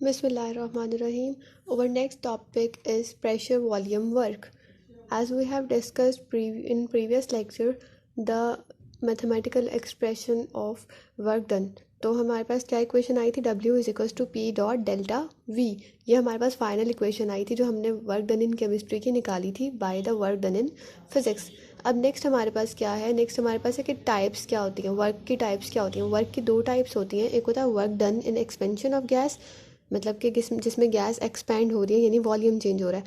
Bismillahirrahmanirrahim. Our next topic is pressure volume work. As we have discussed in previous lecture, the mathematical expression of work done. तो हमारे पास क्या equation आई थी, W is equal to P dot delta V. ये हमारे पास final equation आई थी जो हमने वर्क डन इन केमिस्ट्री की निकाली थी by the work done in physics. अब नेक्स्ट हमारे पास क्या है, नेक्स्ट हमारे पास है कि टाइप्स क्या होती हैं, वर्क की टाइप्स क्या होती हैं. वर्क की दो टाइप्स होती हैं. एक होता है work done in expansion of gas, मतलब कि जिसमें गैस एक्सपैंड हो रही है यानी वॉल्यूम चेंज हो रहा है.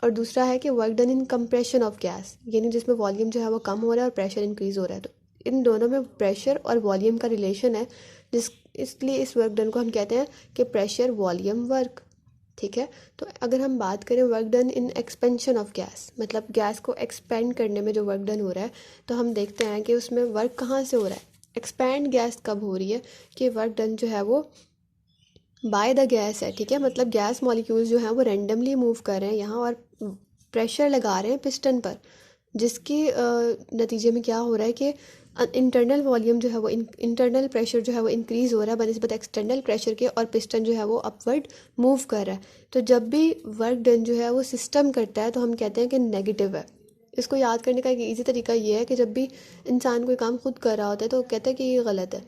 और दूसरा है कि work done in compression of gas, यानी जिसमें वॉल्यूम जो है वो कम हो रहा है और प्रेशर इंक्रीज़ हो रहा है. तो इन दोनों में प्रेशर और वॉल्यूम का रिलेशन है, इसलिए इस वर्क डन को हम कहते हैं कि प्रेशर वॉल्यूम वर्क. ठीक है. तो अगर हम बात करें work done in expansion of gas, मतलब गैस को एक्सपेंड करने में जो वर्क डन हो रहा है, तो हम देखते हैं कि उसमें वर्क कहाँ से हो रहा है. एक्सपैंड गैस कब हो रही है कि वर्क डन जो है वो बाय द गैस है. ठीक है. मतलब गैस मॉलिक्यूल्स जो हैं वो रेंडमली मूव कर रहे हैं यहाँ और प्रेशर लगा रहे हैं पिस्टन पर, जिसके नतीजे में क्या हो रहा है कि इंटरनल वॉल्यूम जो है वो इंटरनल प्रेशर जो है वो इंक्रीज़ हो रहा है बनिस्बत एक्सटर्नल प्रेशर के, और पिस्टन जो है वो अपवर्ड मूव कर रहा है. तो जब भी वर्क डन जो है वो सिस्टम करता है तो हम कहते हैं कि नेगेटिव है. इसको याद करने का एक ईजी तरीका ये है कि जब भी इंसान कोई काम खुद कर रहा होता है तो कहता है कि ये गलत है.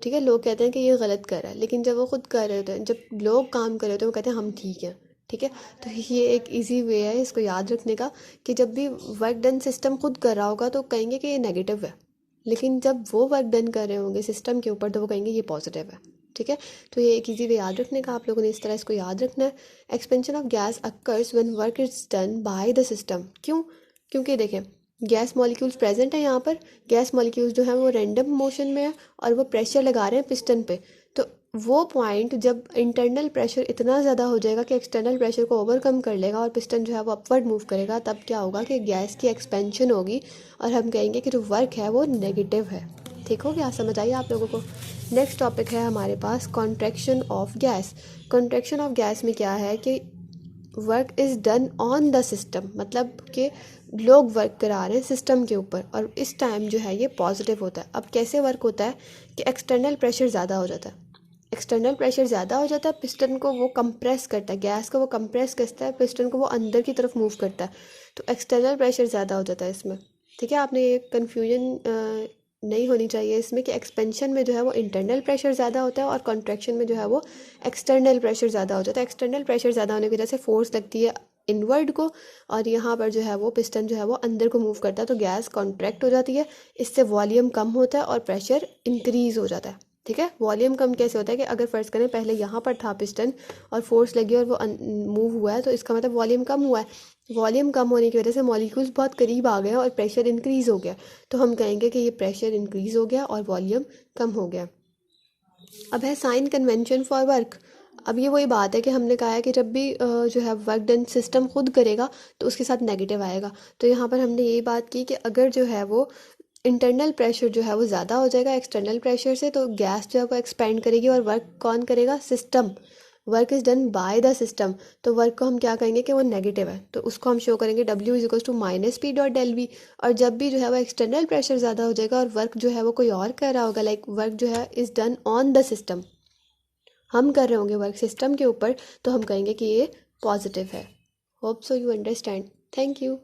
ठीक है. लोग कहते हैं कि ये गलत कर रहा है, लेकिन जब वो खुद कर रहे होते हैं, जब लोग काम कर रहे होते हैं वो कहते हैं हम ठीक हैं. ठीक है. तो ये एक इजी वे है इसको याद रखने का कि जब भी वर्क डन सिस्टम खुद कर रहा होगा तो कहेंगे कि ये नेगेटिव है, लेकिन जब वो वर्क डन कर रहे होंगे सिस्टम के ऊपर तो वो कहेंगे ये पॉजिटिव है. ठीक है. तो ये एक इजी वे याद रखने का, आप लोगों ने इस तरह इसको याद रखना है. Expansion of gas occurs when work is done by the system. क्यों? क्योंकि देखें गैस मॉलिक्यूल्स प्रेजेंट है यहाँ पर. गैस मॉलिक्यूल्स जो हैं वो रैंडम मोशन में है और वो प्रेशर लगा रहे हैं पिस्टन पे. तो वो पॉइंट जब इंटरनल प्रेशर इतना ज़्यादा हो जाएगा कि एक्सटर्नल प्रेशर को ओवरकम कर लेगा और पिस्टन जो है वो अपवर्ड मूव करेगा, तब क्या होगा कि गैस की एक्सपेंशन होगी और हम कहेंगे कि जो वर्क है वो नेगेटिव है. ठीक हो गया? समझ आइए आप लोगों को. नेक्स्ट टॉपिक है हमारे पास contraction of gas. Contraction of gas में क्या है कि work is done on the system, मतलब कि लोग वर्क करा रहे हैं सिस्टम के ऊपर और इस टाइम जो है ये पॉजिटिव होता है. अब कैसे वर्क होता है कि एक्सटर्नल प्रेशर ज़्यादा हो जाता है. एक्सटर्नल प्रेशर ज़्यादा हो जाता है, पिस्टन को वो कंप्रेस करता है, गैस को वो कंप्रेस करता है, पिस्टन को वो अंदर की तरफ मूव करता है. तो एक्सटर्नल प्रेशर ज़्यादा हो जाता है इसमें. ठीक है. आपने ये कन्फ्यूजन नहीं होनी चाहिए इसमें कि एक्सपेंशन में जो है वो इंटरनल प्रेशर ज़्यादा होता है और कॉन्ट्रैक्शन में जो है वो एक्सटर्नल प्रेशर ज़्यादा हो जाता है. एक्सटर्नल प्रेशर ज़्यादा होने की वजह से फोर्स लगती है इनवर्ड को और यहाँ पर जो है वो पिस्टन जो है वो अंदर को मूव करता है, तो गैस कॉन्ट्रैक्ट हो जाती है. इससे वॉल्यूम कम होता है और प्रेशर इंक्रीज़ हो जाता है. ठीक है. वॉल्यूम कम कैसे होता है कि अगर फ़र्ज़ करें पहले यहाँ पर था पिस्टन और फोर्स लगी और वो मूव हुआ है, तो इसका मतलब वॉल्यूम कम हुआ है. वॉल्यूम कम होने की वजह से मॉलिक्यूल्स बहुत करीब आ गए हैं और प्रेशर इंक्रीज़ हो गया, तो हम कहेंगे कि ये प्रेशर इंक्रीज़ हो गया और वॉल्यूम कम हो गया. अब है साइन कन्वेंशन फॉर वर्क. अब ये वही बात है कि हमने कहा है कि जब भी जो है वर्क डन सिस्टम खुद करेगा तो उसके साथ नेगेटिव आएगा. तो यहाँ पर हमने यही बात की कि अगर जो है वो इंटरनल प्रेशर जो है वो ज़्यादा हो जाएगा एक्सटर्नल प्रेशर से, तो गैस जो है वो एक्सपेंड करेगी और वर्क कौन करेगा? System. Work is done by the system. तो वर्क को हम क्या कहेंगे कि वो नेगेटिव है, तो उसको हम शो करेंगे W is equal to minus P dot del V. और जब भी जो है वो एक्सटर्नल प्रेशर ज़्यादा हो जाएगा और वर्क जो है वो कोई और कर रहा होगा, लाइक वर्क जो है is done on the system, हम कर रहे होंगे वर्क सिस्टम के ऊपर, तो हम कहेंगे कि ये पॉजिटिव है. Hope so you understand. Thank you.